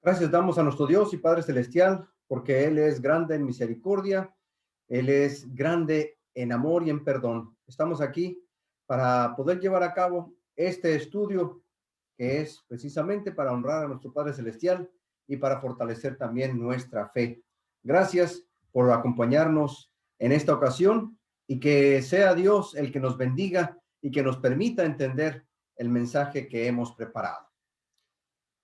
Gracias damos a nuestro Dios y Padre Celestial, porque Él es grande en misericordia, Él es grande en amor y en perdón. Estamos aquí para poder llevar a cabo este estudio que es precisamente para honrar a nuestro Padre Celestial y para fortalecer también nuestra fe. Gracias por acompañarnos en esta ocasión y que sea Dios el que nos bendiga y que nos permita entender el mensaje que hemos preparado.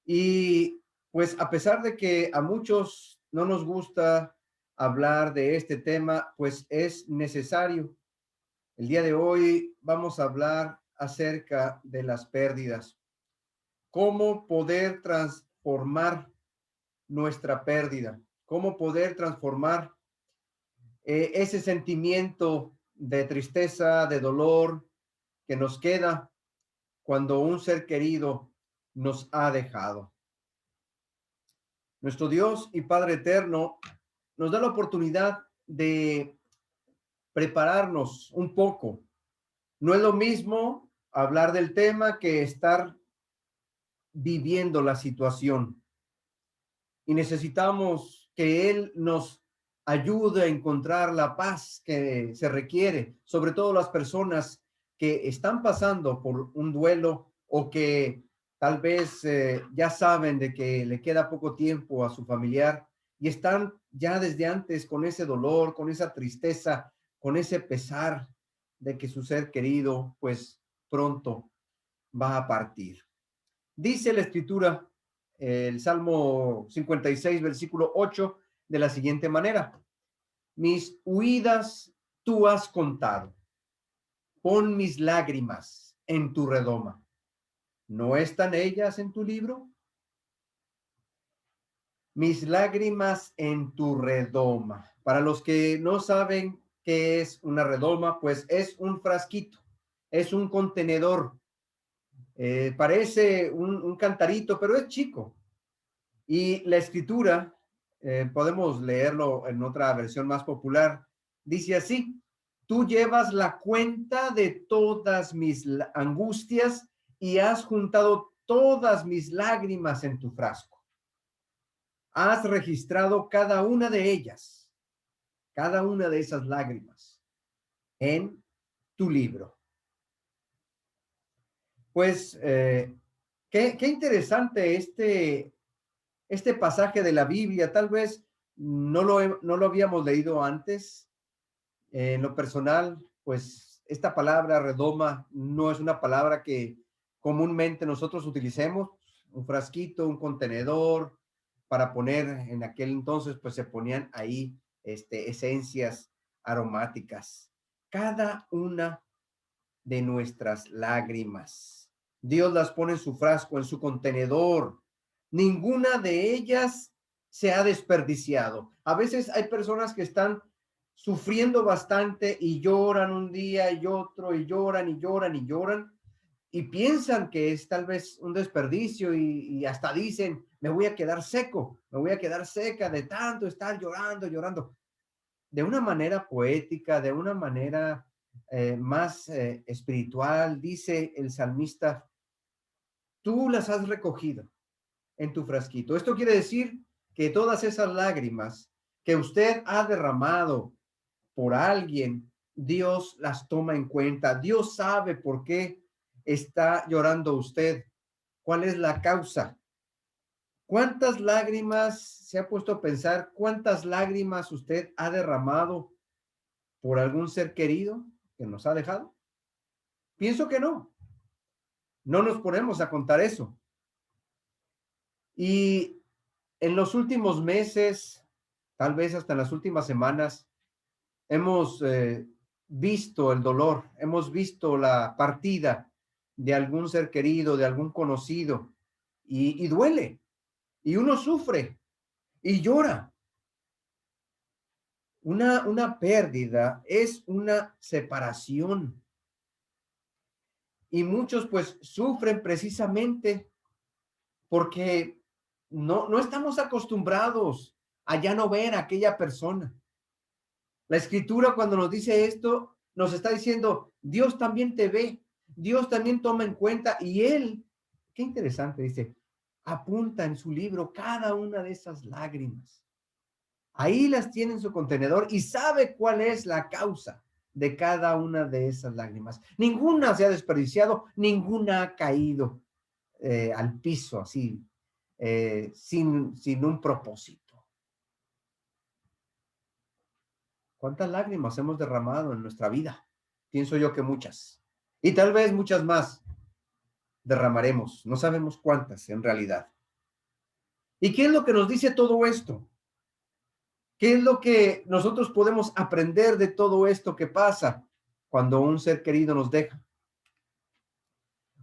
Y pues a pesar de que a muchos no nos gusta hablar de este tema, pues es necesario. El día de hoy vamos a hablar acerca de las pérdidas, cómo poder transformar nuestra pérdida, cómo poder transformar ese sentimiento de tristeza, de dolor que nos queda cuando un ser querido nos ha dejado. Nuestro Dios y Padre eterno nos da la oportunidad de prepararnos un poco. No es lo mismo hablar del tema que estar viviendo la situación. Y necesitamos que Él nos ayude a encontrar la paz que se requiere, sobre todo las personas que están pasando por un duelo o que tal vez ya saben de que le queda poco tiempo a su familiar y están ya desde antes con ese dolor, con esa tristeza, con ese pesar de que su ser querido pues pronto va a partir. Dice la escritura, el Salmo 56, versículo 8, de la siguiente manera: mis huidas tú has contado, pon mis lágrimas en tu redoma. ¿No están ellas en tu libro? Mis lágrimas en tu redoma. Para los que no saben qué es una redoma, pues es un frasquito, es un contenedor. Parece un cantarito, pero es chico. Y la escritura, podemos leerlo en otra versión más popular, dice así: tú llevas la cuenta de todas mis angustias y has juntado todas mis lágrimas en tu frasco. Has registrado cada una de ellas, cada una de esas lágrimas en tu libro. Pues, qué interesante este pasaje de la Biblia. Tal vez no lo habíamos leído antes. En lo personal, pues esta palabra redoma no es una palabra que comúnmente nosotros utilicemos. Un frasquito, un contenedor para poner, en aquel entonces pues se ponían ahí esencias aromáticas. Cada una de nuestras lágrimas, Dios las pone en su frasco, en su contenedor. Ninguna de ellas se ha desperdiciado. A veces hay personas que están sufriendo bastante y lloran un día y otro y lloran y lloran y lloran y piensan que es tal vez un desperdicio y hasta dicen, me voy a quedar seco, me voy a quedar seca de tanto estar llorando, llorando. De una manera poética, de una manera más espiritual, dice el salmista: tú las has recogido en tu frasquito. Esto quiere decir que todas esas lágrimas que usted ha derramado por alguien, Dios las toma en cuenta. Dios sabe por qué está llorando usted, cuál es la causa. ¿Cuántas lágrimas se ha puesto a pensar? ¿Cuántas lágrimas usted ha derramado por algún ser querido que nos ha dejado? Pienso que no. No nos ponemos a contar eso. Y en los últimos meses, tal vez hasta en las últimas semanas, hemos visto el dolor, hemos visto la partida de algún ser querido, de algún conocido, y duele, y uno sufre y llora. Una pérdida es una separación, y muchos pues sufren precisamente porque no estamos acostumbrados a ya no ver a aquella persona. La escritura, cuando nos dice esto, nos está diciendo, Dios también te ve, Dios también toma en cuenta, y Él, qué interesante, dice, apunta en su libro cada una de esas lágrimas. Ahí las tiene en su contenedor y sabe cuál es la causa de cada una de esas lágrimas. Ninguna se ha desperdiciado, ninguna ha caído al piso así, sin un propósito. ¿Cuántas lágrimas hemos derramado en nuestra vida? Pienso yo que muchas. Y tal vez muchas más derramaremos. No sabemos cuántas en realidad. ¿Y qué es lo que nos dice todo esto? ¿Qué es lo que nosotros podemos aprender de todo esto que pasa cuando un ser querido nos deja?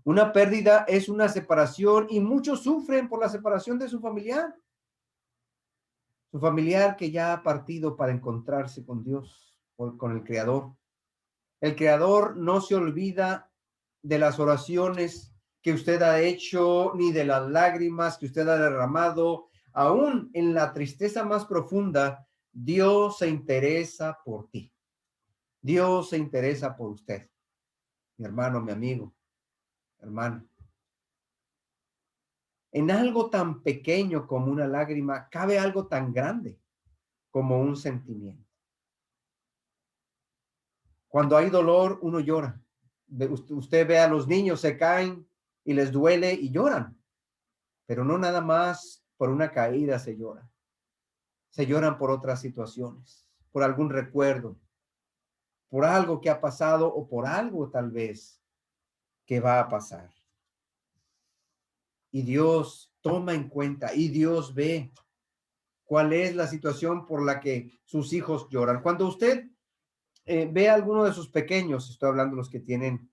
Una pérdida es una separación y muchos sufren por la separación de su familiar que ya ha partido para encontrarse con Dios, con el Creador. El Creador no se olvida de las oraciones que usted ha hecho, ni de las lágrimas que usted ha derramado. Aún en la tristeza más profunda, Dios se interesa por ti. Dios se interesa por usted, mi hermano, mi amigo, hermano. En algo tan pequeño como una lágrima, cabe algo tan grande como un sentimiento. Cuando hay dolor, uno llora. Usted ve a los niños, se caen y les duele y lloran, pero no nada más por una caída se llora. Se lloran por otras situaciones, por algún recuerdo, por algo que ha pasado o por algo tal vez que va a pasar. Y Dios toma en cuenta y Dios ve cuál es la situación por la que sus hijos lloran. Cuando usted ve a alguno de sus pequeños, estoy hablando de los que tienen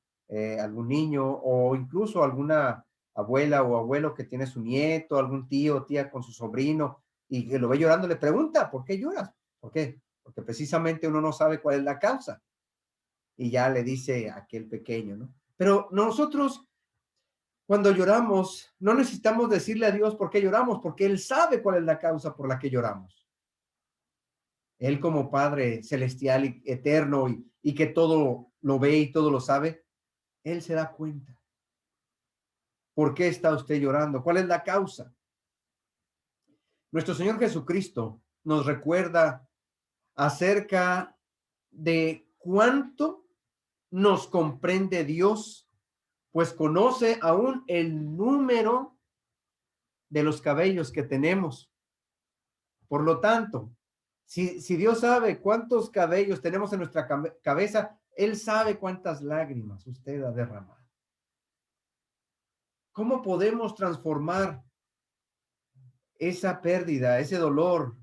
algún niño o incluso alguna abuela o abuelo que tiene su nieto, algún tío o tía con su sobrino y que lo ve llorando, le pregunta, ¿por qué lloras? ¿Por qué? Porque precisamente uno no sabe cuál es la causa y ya le dice a aquel pequeño, ¿no? Pero nosotros cuando lloramos no necesitamos decirle a Dios por qué lloramos, porque Él sabe cuál es la causa por la que lloramos. Él como Padre celestial y eterno y que todo lo ve y todo lo sabe, Él se da cuenta. ¿Por qué está usted llorando? ¿Cuál es la causa? Nuestro Señor Jesucristo nos recuerda acerca de cuánto nos comprende Dios, pues conoce aún el número de los cabellos que tenemos. Por lo tanto, si Dios sabe cuántos cabellos tenemos en nuestra cabeza, Él sabe cuántas lágrimas usted ha derramado. ¿Cómo podemos transformar esa pérdida, ese dolor?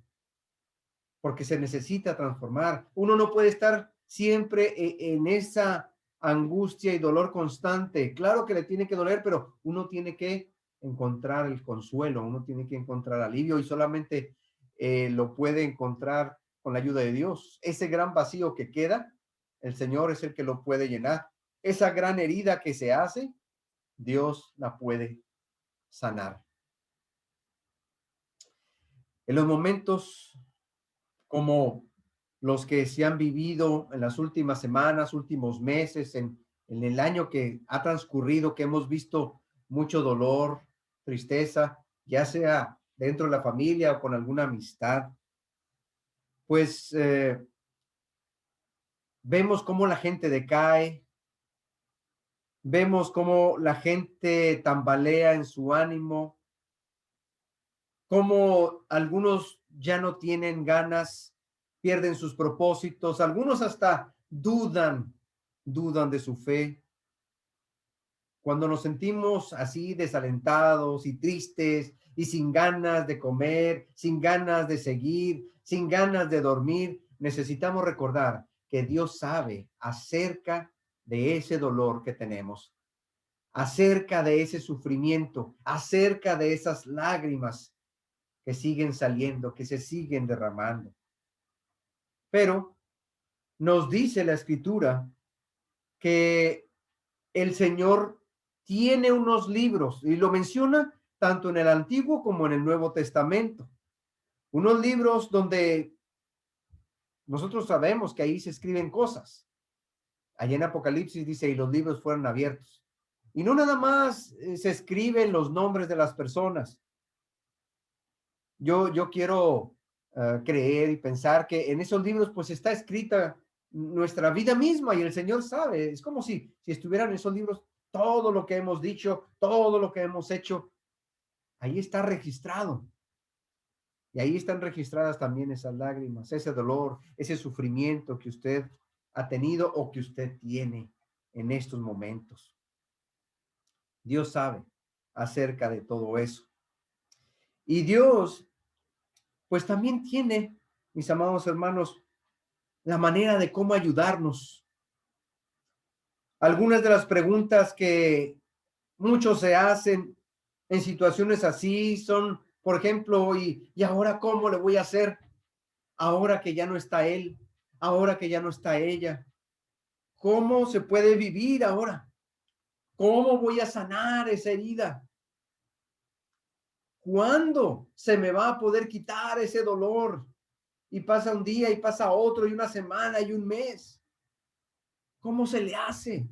Porque se necesita transformar. Uno no puede estar siempre en esa angustia y dolor constante. Claro que le tiene que doler, pero uno tiene que encontrar el consuelo, uno tiene que encontrar alivio y solamente lo puede encontrar con la ayuda de Dios. Ese gran vacío que queda, el Señor es el que lo puede llenar. Esa gran herida que se hace, Dios la puede sanar. En los momentos como los que se han vivido en las últimas semanas, últimos meses, en el año que ha transcurrido, que hemos visto mucho dolor, tristeza, ya sea dentro de la familia o con alguna amistad, pues vemos cómo la gente decae, vemos cómo la gente tambalea en su ánimo, cómo algunos ya no tienen ganas, pierden sus propósitos, algunos hasta dudan de su fe. Cuando nos sentimos así desalentados y tristes y sin ganas de comer, sin ganas de seguir, sin ganas de dormir, necesitamos recordar que Dios sabe acerca de ese dolor que tenemos, acerca de ese sufrimiento, acerca de esas lágrimas que siguen saliendo, que se siguen derramando. Pero nos dice la escritura que el Señor tiene unos libros y lo menciona tanto en el Antiguo como en el Nuevo Testamento. Unos libros donde nosotros sabemos que ahí se escriben cosas. Allí en Apocalipsis dice, y los libros fueron abiertos. Y no nada más se escriben los nombres de las personas. Yo quiero creer y pensar que en esos libros pues está escrita nuestra vida misma y el Señor sabe. Es como si estuvieran en esos libros todo lo que hemos dicho, todo lo que hemos hecho, ahí está registrado. Y ahí están registradas también esas lágrimas, ese dolor, ese sufrimiento que usted ha tenido o que usted tiene en estos momentos. Dios sabe acerca de todo eso. Y Dios, pues también tiene, mis amados hermanos, la manera de cómo ayudarnos. Algunas de las preguntas que muchos se hacen en situaciones así son, por ejemplo, ¿y ahora cómo le voy a hacer? Ahora que ya no está él, ahora que ya no está ella. ¿Cómo se puede vivir ahora? ¿Cómo voy a sanar esa herida? ¿Cuándo se me va a poder quitar ese dolor? Y pasa un día y pasa otro y una semana y un mes. ¿Cómo se le hace?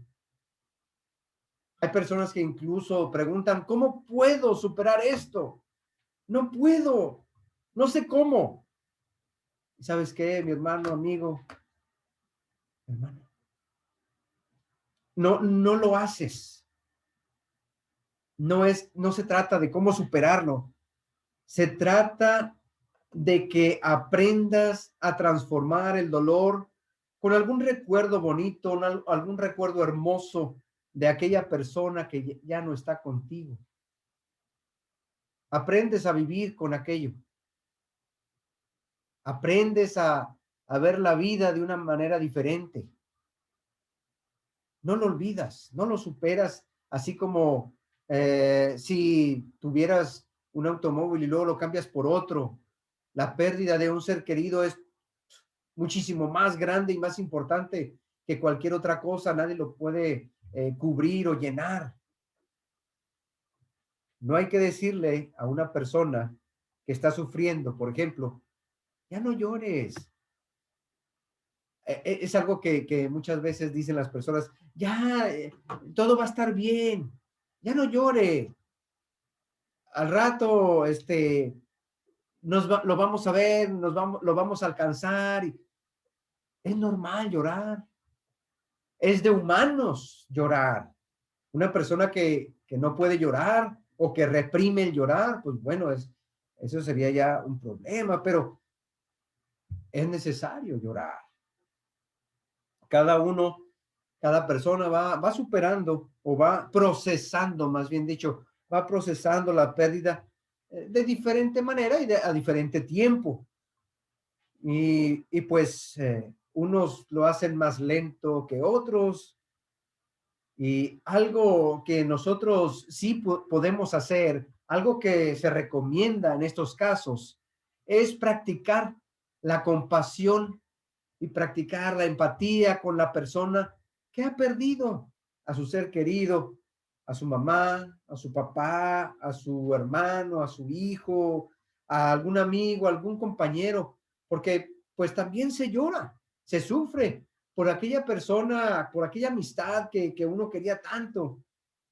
Hay personas que incluso preguntan, ¿cómo puedo superar esto? No puedo, no sé cómo. ¿Sabes qué, mi hermano, amigo, hermano? No lo haces. No se trata de cómo superarlo. Se trata de que aprendas a transformar el dolor con algún recuerdo bonito, algún recuerdo hermoso de aquella persona que ya no está contigo. Aprendes a vivir con aquello. Aprendes a ver la vida de una manera diferente. No lo olvidas, no lo superas, así como si tuvieras un automóvil y luego lo cambias por otro. La pérdida de un ser querido es muchísimo más grande y más importante que cualquier otra cosa. Nadie lo puede cubrir o llenar. No hay que decirle a una persona que está sufriendo, por ejemplo, ya no llores. Es algo que muchas veces dicen las personas, ya, todo va a estar bien, ya no llore. Al rato, lo vamos a ver, lo vamos a alcanzar. Es normal llorar, es de humanos llorar. Una persona que no puede llorar o que reprime el llorar, pues bueno, eso sería ya un problema, pero es necesario llorar. Cada uno, cada persona va superando o va procesando, más bien dicho, va procesando la pérdida de diferente manera y a diferente tiempo. Y pues unos lo hacen más lento que otros. Y algo que nosotros sí podemos hacer, algo que se recomienda en estos casos, es practicar la compasión y practicar la empatía con la persona que ha perdido a su ser querido, a su mamá, a su papá, a su hermano, a su hijo, a algún amigo, a algún compañero, porque pues también se llora, se sufre por aquella persona, por aquella amistad que uno quería tanto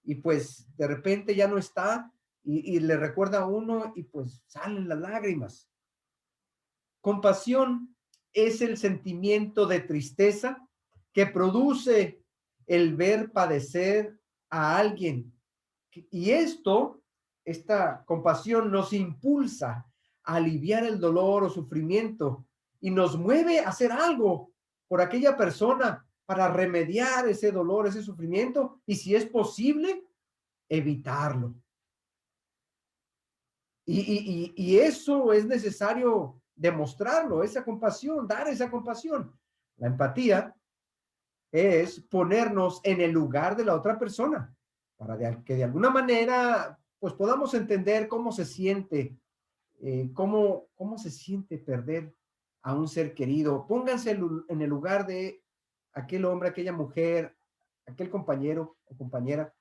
y pues de repente ya no está y le recuerda a uno y pues salen las lágrimas. Compasión es el sentimiento de tristeza que produce el ver padecer a alguien. Y esta compasión nos impulsa a aliviar el dolor o sufrimiento y nos mueve a hacer algo por aquella persona para remediar ese dolor, ese sufrimiento y si es posible, evitarlo. Y eso es necesario demostrarlo, esa compasión, dar esa compasión. La empatía es ponernos en el lugar de la otra persona para que de alguna manera pues podamos entender cómo se siente, cómo se siente perder a un ser querido. Pónganse en el lugar de aquel hombre, aquella mujer, aquel compañero o compañera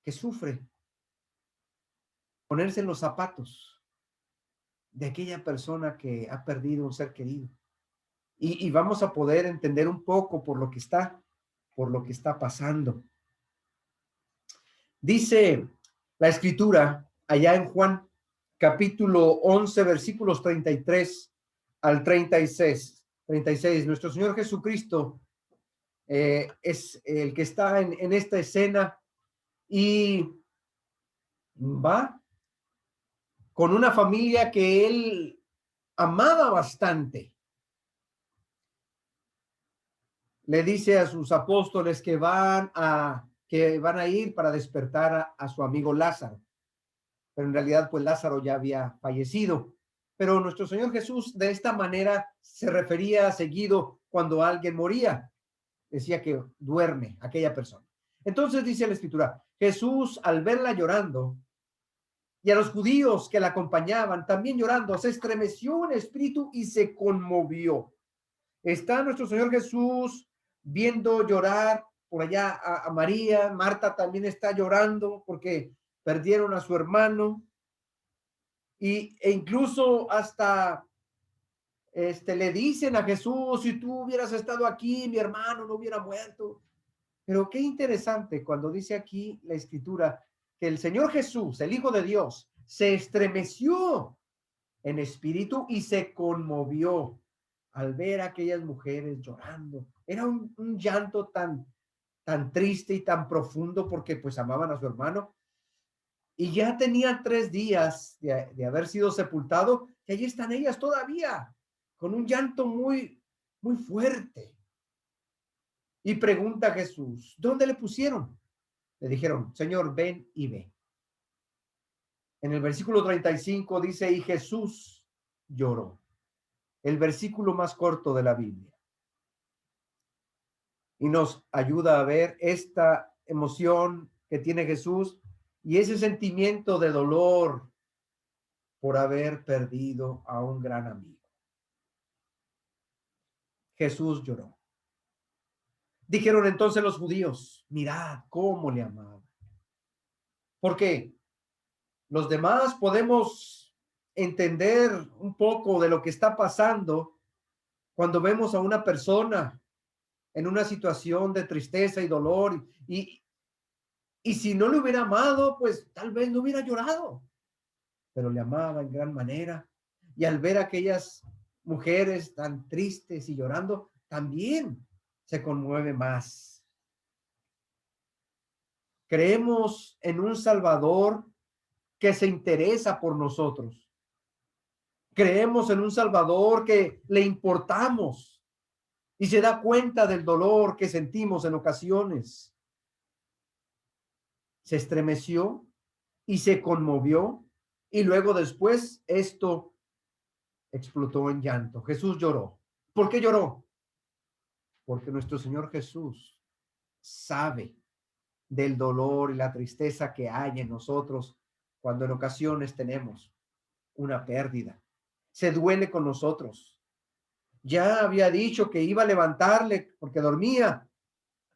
que sufre, ponerse en los zapatos de aquella persona que ha perdido un ser querido. Y vamos a poder entender un poco por lo que está pasando. Dice la escritura allá en Juan capítulo 11, versículos 33 al 36. 36. Nuestro Señor Jesucristo es el que está en esta escena y va con una familia que él amaba bastante. Le dice a sus apóstoles que van a ir para despertar a su amigo Lázaro. Pero en realidad pues Lázaro ya había fallecido. Pero nuestro Señor Jesús de esta manera se refería seguido cuando alguien moría. Decía que duerme aquella persona. Entonces dice la escritura, Jesús al verla llorando y a los judíos que la acompañaban también llorando, se estremeció en espíritu y se conmovió. Está nuestro Señor Jesús viendo llorar por allá a María. Marta también está llorando porque perdieron a su hermano. E incluso hasta le dicen a Jesús, si tú hubieras estado aquí, mi hermano no hubiera muerto. Pero qué interesante cuando dice aquí la escritura que el Señor Jesús, el Hijo de Dios, se estremeció en espíritu y se conmovió al ver a aquellas mujeres llorando. Era un llanto tan triste y tan profundo porque pues amaban a su hermano. Y ya tenían 3 días de haber sido sepultado, y allí están ellas todavía, con un llanto muy fuerte. Y pregunta a Jesús, ¿dónde le pusieron? Le dijeron, Señor, ven y ve. En el versículo 35 dice, y Jesús lloró. El versículo más corto de la Biblia. Y nos ayuda a ver esta emoción que tiene Jesús y ese sentimiento de dolor por haber perdido a un gran amigo. Jesús lloró. Dijeron entonces los judíos, mirad cómo le amaba. Porque los demás podemos entender un poco de lo que está pasando cuando vemos a una persona en una situación de tristeza y dolor y si no le hubiera amado, pues tal vez no hubiera llorado, pero le amaba en gran manera. Y al ver a aquellas mujeres tan tristes y llorando, también se conmueve más. Creemos en un Salvador que se interesa por nosotros. Creemos en un Salvador que le importamos y se da cuenta del dolor que sentimos en ocasiones. Se estremeció y se conmovió y luego después esto explotó en llanto. Jesús lloró. ¿Por qué lloró? Porque nuestro Señor Jesús sabe del dolor y la tristeza que hay en nosotros cuando en ocasiones tenemos una pérdida. Se duele con nosotros. Ya había dicho que iba a levantarle porque dormía,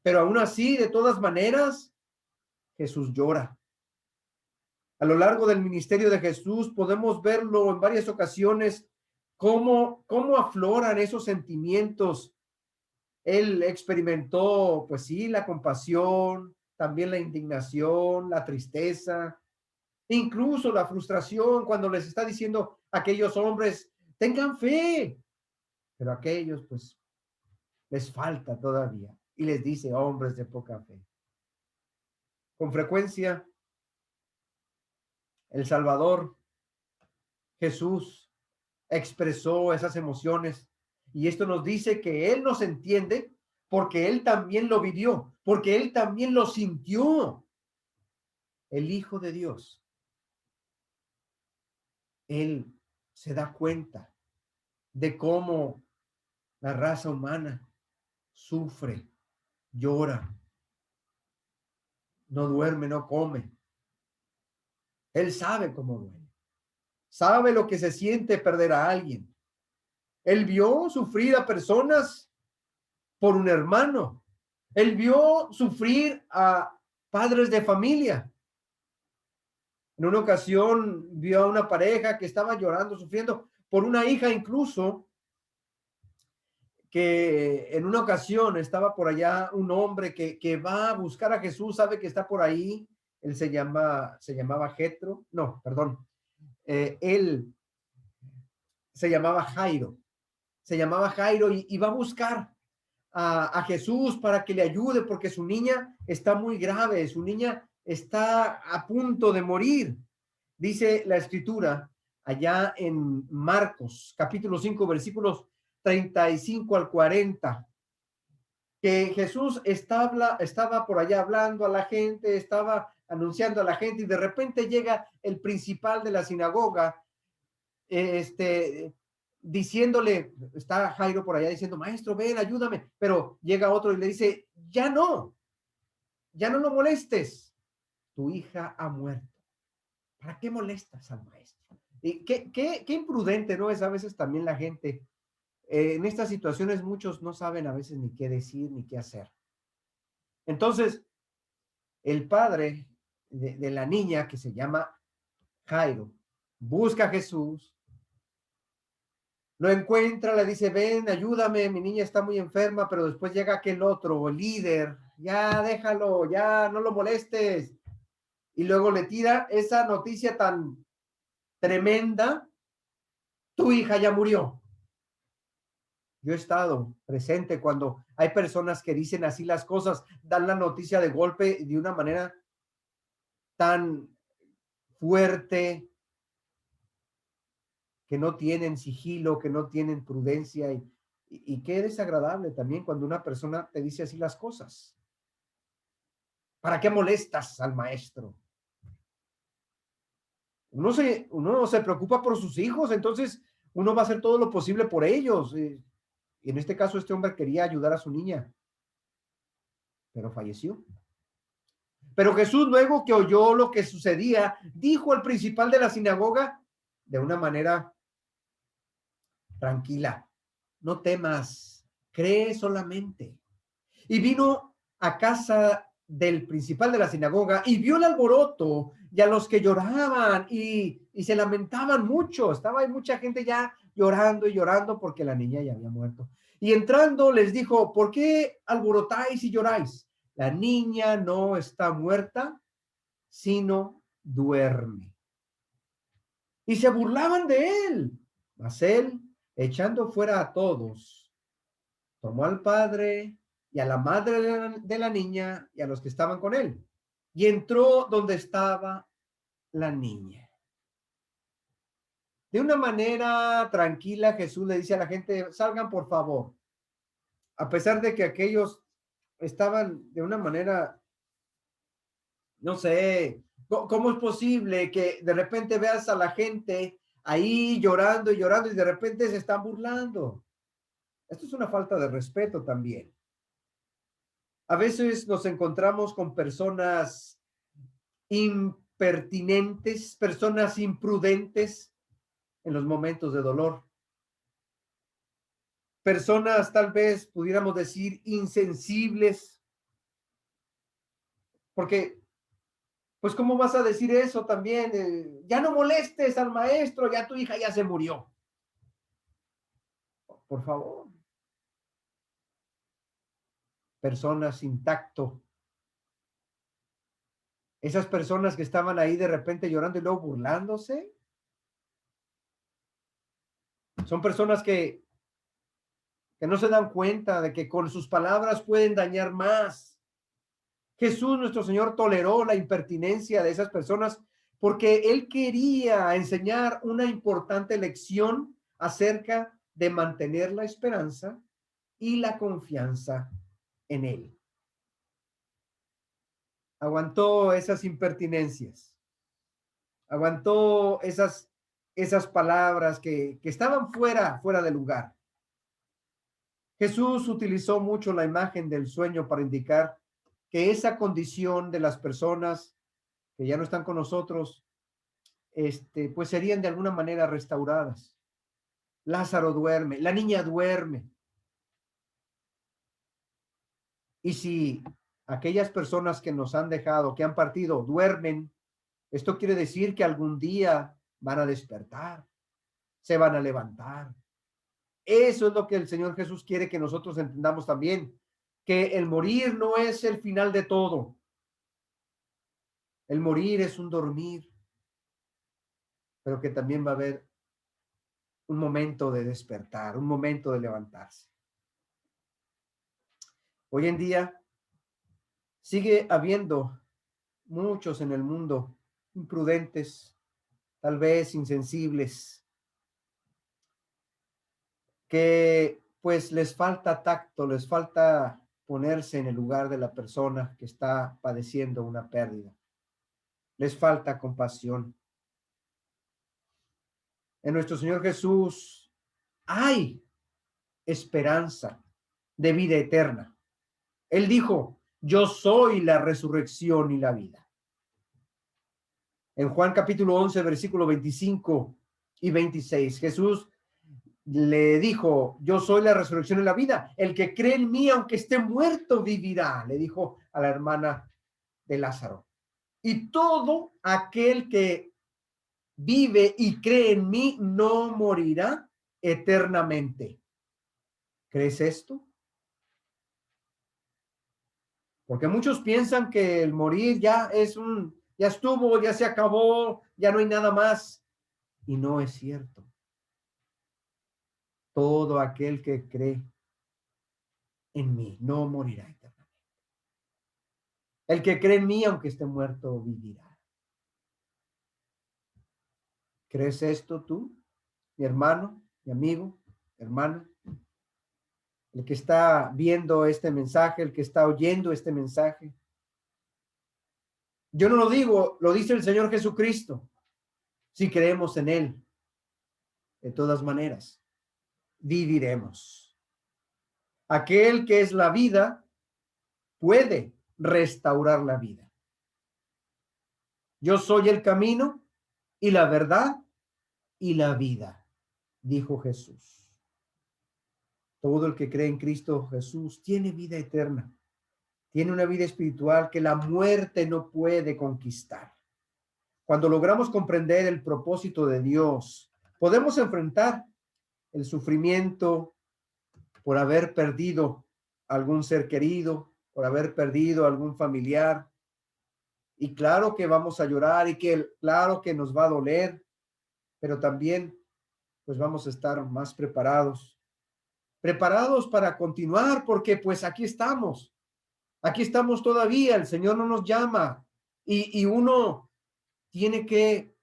pero aún así, de todas maneras, Jesús llora. A lo largo del ministerio de Jesús podemos verlo en varias ocasiones, cómo afloran esos sentimientos. Él experimentó, pues sí, la compasión, también la indignación, la tristeza, incluso la frustración cuando les está diciendo a aquellos hombres, tengan fe, pero a aquellos pues les falta todavía. Y les dice, hombres de poca fe. Con frecuencia, el Salvador, Jesús, expresó esas emociones. Y esto nos dice que Él nos entiende porque Él también lo vivió, porque Él también lo sintió. El Hijo de Dios, Él se da cuenta de cómo la raza humana sufre, llora, no duerme, no come. Él sabe cómo duele, sabe lo que se siente perder a alguien. Él vio sufrir a personas por un hermano. Él vio sufrir a padres de familia. En una ocasión vio a una pareja que estaba llorando, sufriendo por una hija incluso, que en una ocasión estaba por allá un hombre que va a buscar a Jesús, sabe que está por ahí, él se llamaba Jetro, no, perdón, él se llamaba Jairo, y va a buscar a Jesús para que le ayude porque su niña está muy grave, su niña está a punto de morir. Dice la escritura allá en Marcos, capítulo 5 versículos 35 al 40, que Jesús estaba por allá hablando a la gente, estaba anunciando a la gente y de repente llega el principal de la sinagoga, diciéndole, está Jairo por allá diciendo, maestro, ven, ayúdame, pero llega otro y le dice, ya no lo molestes, tu hija ha muerto. ¿Para qué molestas al maestro? Y qué imprudente, ¿no? Es a veces también la gente. En estas situaciones muchos no saben a veces ni qué decir ni qué hacer. Entonces, el padre de la niña, que se llama Jairo, busca a Jesús, lo encuentra, le dice, ven, ayúdame, mi niña está muy enferma, pero después llega aquel otro, el líder, ya déjalo, ya no lo molestes. Y luego le tira esa noticia tan tremenda, tu hija ya murió. Yo he estado presente cuando hay personas que dicen así las cosas, dan la noticia de golpe de una manera tan fuerte, que no tienen sigilo, que no tienen prudencia y qué desagradable también cuando una persona te dice así las cosas. ¿Para qué molestas al maestro? Uno se preocupa por sus hijos, entonces uno va a hacer todo lo posible por ellos. Y en este caso, este hombre quería ayudar a su niña, pero falleció. Pero Jesús, luego que oyó lo que sucedía, dijo al principal de la sinagoga de una manera tranquila, no temas, cree solamente. Y vino a casa del principal de la sinagoga y vio el alboroto y a los que lloraban y se lamentaban mucho. Estaba ahí mucha gente ya llorando y llorando porque la niña ya había muerto. Y entrando les dijo, ¿por qué alborotáis y lloráis? La niña no está muerta, sino duerme. Y se burlaban de él. Mas él, echando fuera a todos, tomó al padre y a la madre de la niña y a los que estaban con él. Y entró donde estaba la niña. De una manera tranquila, Jesús le dice a la gente, salgan por favor. A pesar de que aquellos estaban de una manera, no sé, ¿cómo es posible que de repente veas a la gente ahí llorando y llorando y de repente se están burlando? Esto es una falta de respeto también. A veces nos encontramos con personas impertinentes, personas imprudentes en los momentos de dolor. Personas tal vez pudiéramos decir insensibles, porque pues ¿cómo vas a decir eso también? Ya no molestes al maestro, ya tu hija ya se murió. Por favor. Personas sin tacto. Esas personas que estaban ahí de repente llorando y luego burlándose. Son personas que no se dan cuenta de que con sus palabras pueden dañar más. Jesús, nuestro Señor, toleró la impertinencia de esas personas porque Él quería enseñar una importante lección acerca de mantener la esperanza y la confianza en Él. Aguantó esas impertinencias, aguantó esas palabras que estaban fuera de lugar. Jesús utilizó mucho la imagen del sueño para indicar que esa condición de las personas que ya no están con nosotros, pues serían de alguna manera restauradas. Lázaro duerme, la niña duerme. Y si aquellas personas que nos han dejado, que han partido, duermen, esto quiere decir que algún día van a despertar, se van a levantar. Eso es lo que el Señor Jesús quiere que nosotros entendamos también, que el morir no es el final de todo. El morir es un dormir, pero que también va a haber un momento de despertar, un momento de levantarse. Hoy en día sigue habiendo muchos en el mundo imprudentes, tal vez insensibles, que pues les falta tacto, les falta ponerse en el lugar de la persona que está padeciendo una pérdida. Les falta compasión. En nuestro Señor Jesús hay esperanza de vida eterna. Él dijo, yo soy la resurrección y la vida. En Juan capítulo 11, versículo 25 y 26, Jesús le dijo, yo soy la resurrección y la vida. El que cree en mí, aunque esté muerto, vivirá, le dijo a la hermana de Lázaro. Y todo aquel que vive y cree en mí no morirá eternamente. ¿Crees esto? Porque muchos piensan que el morir ya estuvo, ya se acabó, ya no hay nada más. Y no es cierto. Todo aquel que cree en mí no morirá eternamente. El que cree en mí, aunque esté muerto, vivirá. ¿Crees esto tú, mi hermano, mi amigo, hermano? El que está viendo este mensaje, el que está oyendo este mensaje. Yo no lo digo, lo dice el Señor Jesucristo. Si creemos en Él, de todas maneras, viviremos. Aquel que es la vida puede restaurar la vida. Yo soy el camino y la verdad y la vida, dijo Jesús. Todo el que cree en Cristo Jesús tiene vida eterna, tiene una vida espiritual que la muerte no puede conquistar. Cuando logramos comprender el propósito de Dios, podemos enfrentar el sufrimiento por haber perdido algún ser querido, por haber perdido algún familiar. Y claro que vamos a llorar y claro que nos va a doler, pero también pues vamos a estar más preparados para continuar, porque pues aquí estamos todavía, el Señor no nos llama y uno tiene que,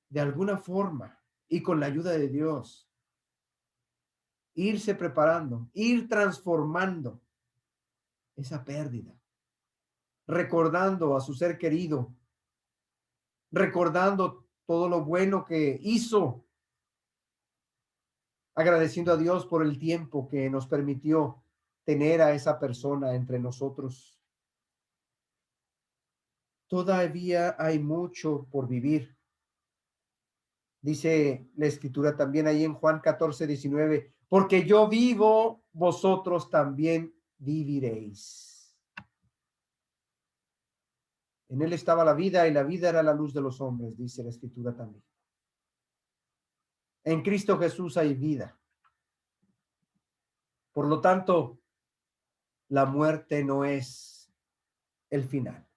de alguna forma y con la ayuda de Dios, irse preparando, ir transformando esa pérdida, recordando a su ser querido, recordando todo lo bueno que hizo, agradeciendo a Dios por el tiempo que nos permitió tener a esa persona entre nosotros. Todavía hay mucho por vivir. Dice la escritura también ahí en Juan 14:19, porque yo vivo, vosotros también viviréis. En él estaba la vida y la vida era la luz de los hombres, dice la escritura también. En Cristo Jesús hay vida. Por lo tanto, la muerte no es el final.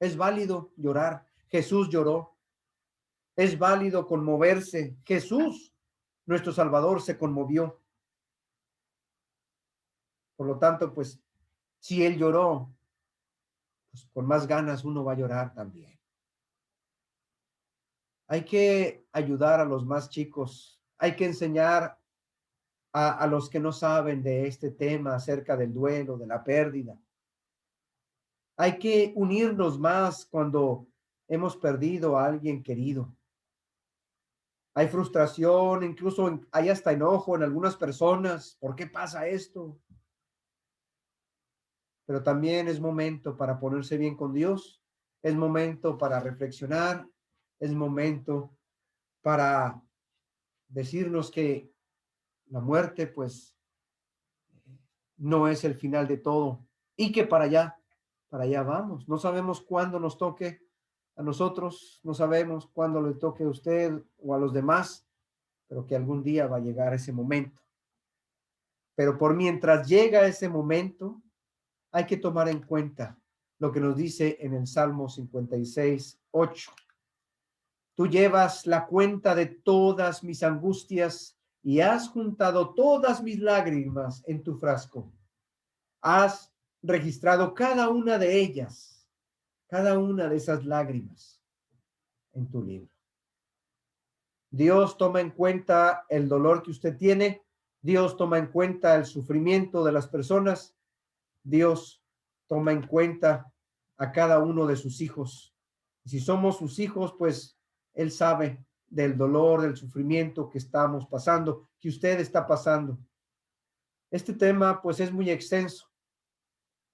Es válido llorar. Jesús lloró. Es válido conmoverse. Jesús, nuestro Salvador, se conmovió. Por lo tanto, pues, si Él lloró, pues con más ganas uno va a llorar también. Hay que ayudar a los más chicos. Hay que enseñar a los que no saben de este tema acerca del duelo, de la pérdida. Hay que unirnos más cuando hemos perdido a alguien querido. Hay frustración, incluso hay hasta enojo en algunas personas. ¿Por qué pasa esto? Pero también es momento para ponerse bien con Dios. Es momento para reflexionar. Es momento para decirnos que la muerte, pues, no es el final de todo y que para allá vamos. No sabemos cuándo nos toque a nosotros, no sabemos cuándo le toque a usted o a los demás, pero que algún día va a llegar ese momento. Pero por mientras llega ese momento, hay que tomar en cuenta lo que nos dice en el Salmo 56:8. Tú llevas la cuenta de todas mis angustias y has juntado todas mis lágrimas en tu frasco. Has registrado cada una de esas lágrimas en tu libro. Dios toma en cuenta el dolor que usted tiene. Dios toma en cuenta el sufrimiento de las personas. Dios toma en cuenta a cada uno de sus hijos. Si somos sus hijos, pues Él sabe del dolor, del sufrimiento que estamos pasando, que usted está pasando. Este tema, pues, es muy extenso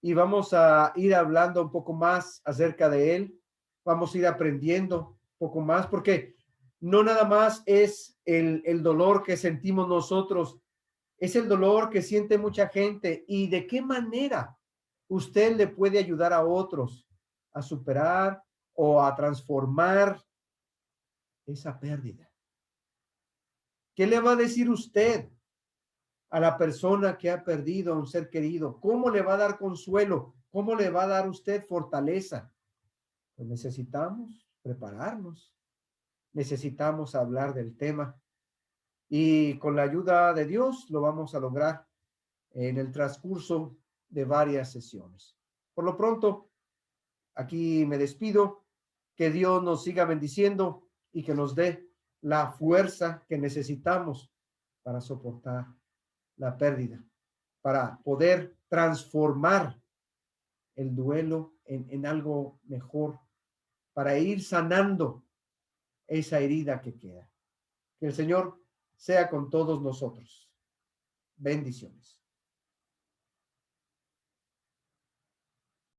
y vamos a ir hablando un poco más acerca de él. Vamos a ir aprendiendo un poco más, porque no nada más es el dolor que sentimos nosotros, es el dolor que siente mucha gente. Y de qué manera usted le puede ayudar a otros a superar o a transformar esa pérdida. ¿Qué le va a decir usted a la persona que ha perdido a un ser querido? ¿Cómo le va a dar consuelo? ¿Cómo le va a dar usted fortaleza? Pues necesitamos prepararnos, necesitamos hablar del tema y con la ayuda de Dios lo vamos a lograr en el transcurso de varias sesiones. Por lo pronto, aquí me despido. Que Dios nos siga bendiciendo y que nos dé la fuerza que necesitamos para soportar la pérdida, para poder transformar el duelo en algo mejor, para ir sanando esa herida que queda. Que el Señor sea con todos nosotros. Bendiciones.